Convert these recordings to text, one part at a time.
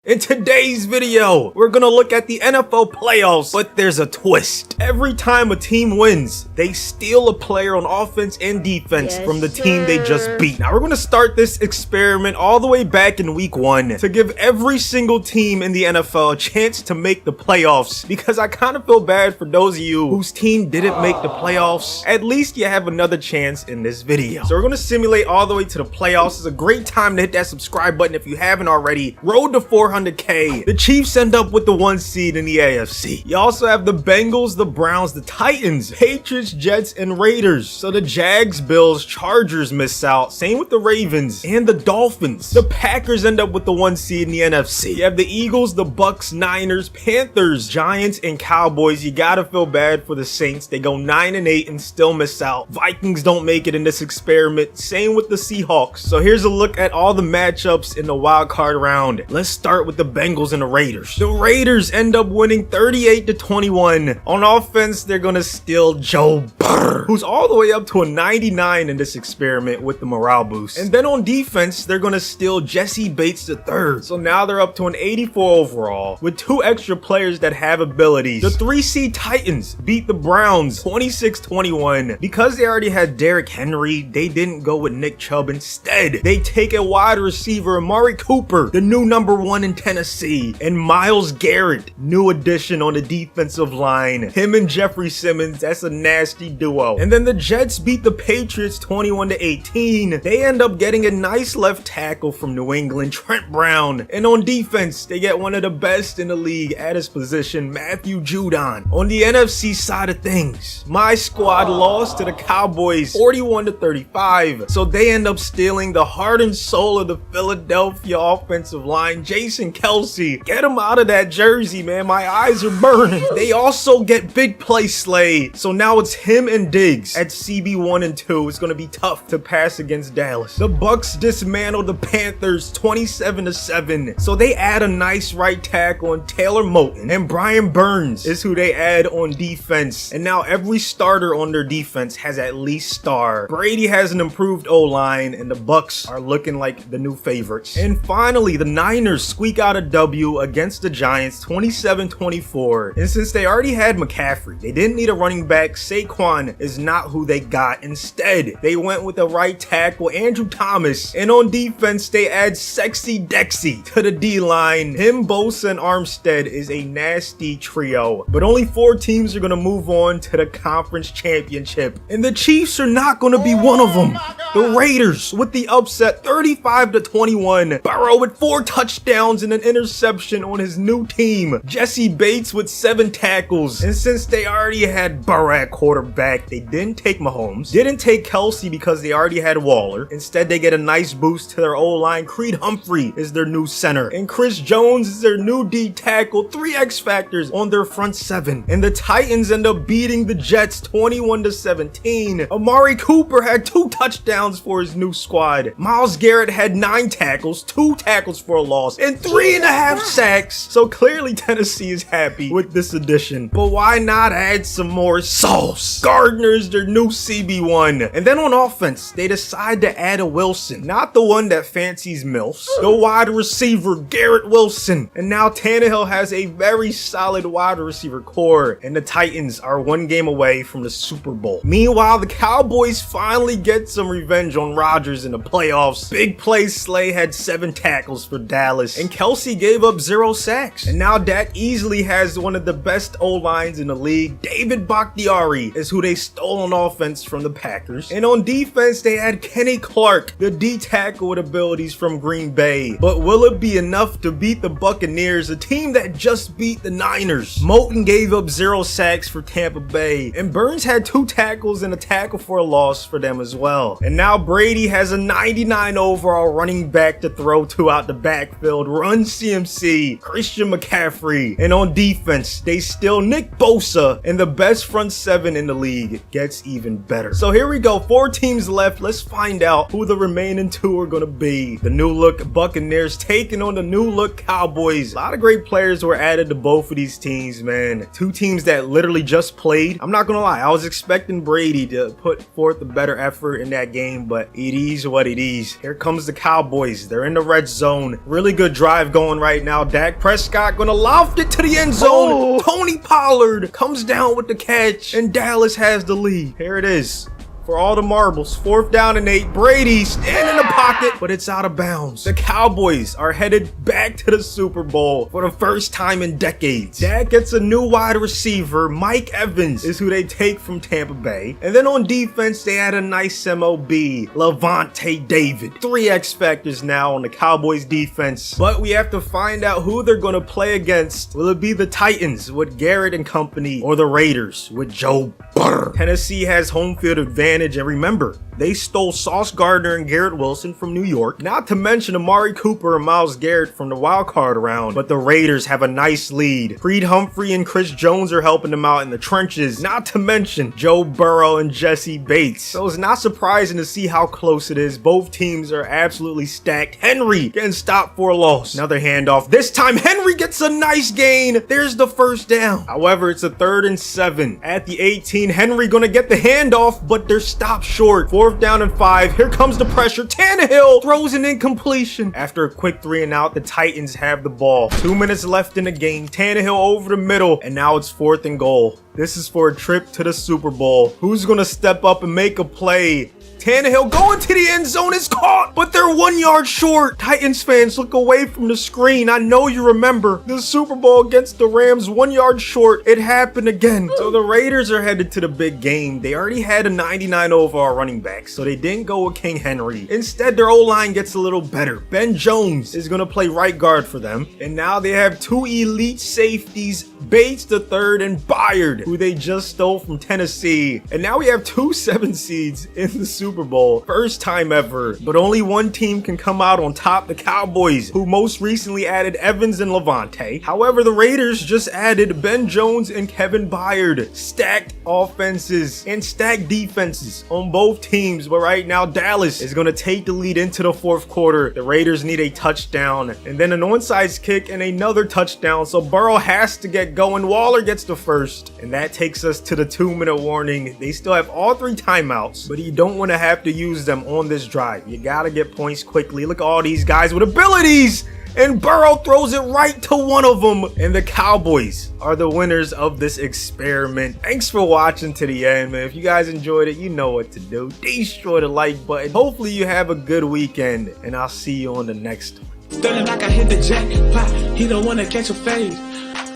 In today's video, we're gonna look at the NFL playoffs, but there's a twist. Every time a team wins, they steal a player on offense and defense from the team they just beat. Now we're gonna start this experiment all the way back in week 1 to give every single team in the NFL a chance to make the playoffs, because I kind of feel bad for those of you whose team didn't make the playoffs. At least you have another chance in this video. So we're gonna simulate all the way to the playoffs. It's a great time to hit that subscribe button if you haven't already. Road to 400K. The Chiefs end up with the 1 seed in the AFC. You also have the Bengals, the Browns, the Titans, Patriots, Jets, and Raiders. So the Jags, Bills, Chargers miss out. Same with the Ravens and the Dolphins. The Packers end up with the 1 seed in the NFC. You have the Eagles, the Bucks, Niners, Panthers, Giants, and Cowboys. You gotta feel bad for the Saints. They go 9-8 and still miss out. Vikings don't make it in this experiment. Same with the Seahawks. So here's a look at all the matchups in the wild card round. Let's start with the Bengals and the Raiders. The Raiders end up winning 38-21. On offense, they're gonna steal Joe Burrow, who's all the way up to a 99 in this experiment with the morale boost. And then on defense, they're gonna steal Jesse Bates III. So now they're up to an 84 overall with 2 extra players that have abilities. The 3 seed Titans beat the Browns 26-21. Because they already had Derrick Henry, they didn't go with Nick Chubb. Instead, they take a wide receiver, Amari Cooper, the new #1 in Tennessee, and Myles Garrett, new addition on the defensive line. Him and Jeffrey Simmons, that's a nasty duo. And then the Jets beat the Patriots 21-18. They end up getting a nice left tackle from New England, Trent Brown. And on defense, they get one of the best in the league at his position, Matthew Judon. On the NFC side of things, my squad lost to the Cowboys 41-35. So they end up stealing the heart and soul of the Philadelphia offensive line, Jason Kelce. Get him out of that jersey, man. My eyes are burning. They also get big play Slay. So now it's him and Diggs at CB1 and 2. It's going to be tough to pass against Dallas. The Bucks dismantle the Panthers 27-7. So they add a nice right tackle on Taylor Moton, and Brian Burns is who they add on defense. And now every starter on their defense has at least star. Brady has an improved O-line, and the Bucks are looking like the new favorites. And finally, the Niners squeak out a W against the Giants 27-24. And since they already had McCaffrey, they didn't need a running back. Saquon is not who they got. Instead, they went with a right tackle, Andrew Thomas. And on defense, they add Sexy Dexy to the D-line. Him, Bosa, and Armstead is a nasty trio. But only 4 teams are going to move on to the conference championship. And the Chiefs are not going to be one of them. The Raiders with the upset 35-21. Burrow with 4 touchdowns and an interception on his new team. Jesse Bates with 7 tackles. And since they already had Burrow at quarterback, they didn't take Mahomes, didn't take Kelce because they already had Waller. Instead, they get a nice boost to their O-line. Creed Humphrey is their new center, and Chris Jones is their new D tackle. 3 X factors on their front 7. And the Titans end up beating the Jets 21-17. Amari Cooper had 2 touchdowns for his new squad. Myles Garrett had 9 tackles, 2 tackles for a loss, and 3.5 sacks. So clearly Tennessee is happy with this addition. But why not add some more sauce? Gardner is their new CB1. And then on offense, they decide to add a Wilson. Not the one that fancies MILFs. The wide receiver, Garrett Wilson. And now Tannehill has a very solid wide receiver core. And the Titans are 1 game away from the Super Bowl. Meanwhile, the Cowboys finally get some revenge on Rodgers in the playoffs. Big play Slay had 7 tackles for Dallas, and Kelce gave up 0 sacks. And now Dak easily has one of the best O-lines in the league. David Bakhtiari is who they stole on offense from the Packers. And on defense, they had Kenny Clark, the D tackle with abilities from Green Bay. But will it be enough to beat the Buccaneers, a team that just beat the Niners? Moton gave up 0 sacks for Tampa Bay, and Burns had 2 tackles and a tackle for a loss for them as well. And now Brady has a 99 overall running back to throw to out the backfield. Run CMC, Christian McCaffrey. And on defense, they steal Nick Bosa and the best front 7 in the league. league gets even better. So here we go, 4 teams left. Let's find out who the remaining 2 are gonna be. The new look Buccaneers taking on the new look Cowboys. A lot of great players were added to both of these teams, man. 2 teams that literally just played. I'm not gonna lie, I was expecting Brady to put forth a better effort in that game, but it is what it is. Here comes the Cowboys. They're in the red zone. Really good drive going right now. Dak Prescott gonna loft it to the end zone. Tony Pollard comes down with the catch, and Dallas has the lead. Here it is. For all the marbles, 4th down and 8. Brady stand in the pocket, but it's out of bounds. The Cowboys are headed back to the Super Bowl for the first time in decades. Dak gets a new wide receiver. Mike Evans is who they take from Tampa Bay. And then on defense, they add a nice MOB, Levante David. 3 X factors now on the Cowboys defense. But we have to find out who they're going to play against. Will it be the Titans with Garrett and company, or the Raiders with Joe Burrow? Tennessee has home field advantage. And remember, they stole Sauce Gardner and Garrett Wilson from New York, not to mention Amari Cooper and Myles Garrett from the wild card round. But the Raiders have a nice lead. Creed Humphrey and Chris Jones are helping them out in the trenches, not to mention Joe Burrow and Jesse Bates. So it's not surprising to see how close it is. Both teams are absolutely stacked. Henry getting stopped for a loss. Another handoff. This time Henry gets a nice gain. There's the first down. However, it's a 3rd and 7. At the 18, Henry gonna get the handoff, but they're stopped short. 4th down and 5. Here comes the pressure. Tannehill throws an incompletion. After a quick 3 and out, the Titans have the ball. 2 minutes left in the game. Tannehill over the middle, and now it's 4th and goal. This is for a trip to the Super Bowl. Who's gonna step up and make a play? Tannehill going to the end zone is caught, but they're 1 yard short. Titans fans, look away from the screen. I know you remember the Super Bowl against the Rams, 1 yard short. It happened again. So the Raiders are headed to the big game. They already had a 99 overall running back, so they didn't go with King Henry. Instead, their O-line gets a little better. Ben Jones is going to play right guard for them. And now they have 2 elite safeties, Bates the third and Byard, who they just stole from Tennessee. And now we have 2 7 seeds in the Super Bowl. First time ever. But only one team can come out on top, the Cowboys, who most recently added Evans and Levante. However, the Raiders just added Ben Jones and Kevin Byard. Stacked offenses and stacked defenses on both teams. But right now, Dallas is going to take the lead into the 4th quarter. The Raiders need a touchdown and then an onside kick and another touchdown. So Burrow has to get going. Waller gets the first. And that takes us to the 2-minute warning. They still have all 3 timeouts, but you don't want to have to use them on this drive. You got to get points quickly. Look at all these guys with abilities. And Burrow throws it right to one of them. And the Cowboys are the winners of this experiment. Thanks for watching to the end, man. If you guys enjoyed it, you know what to do. Destroy the like button. Hopefully you have a good weekend, and I'll see you on the next one. Stunning like I hit the jackpot. He don't wanna catch a fade.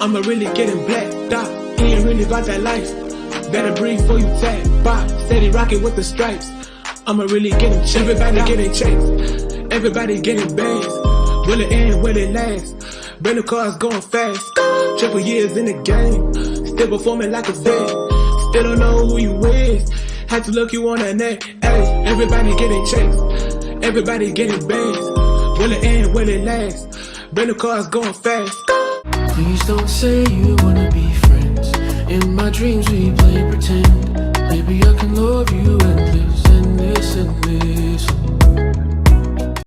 I'ma really get him blacked out. He ain't really about that life. Better breathe before you tap. Bop, steady rocking with the stripes. I'ma really get him checked. Everybody getting checks. Everybody getting bags. Will it end? Will it last? Brand new cars going fast. Triple years in the game. Still performing like a vet. Still don't know who you is. Had to look you on the neck. Ay, everybody getting checks. Everybody getting bags. Will it end? Will it last? Brand new cars going fast. Please don't say you wanna be friends. In my dreams we play pretend. Maybe I can love you endless and this and this.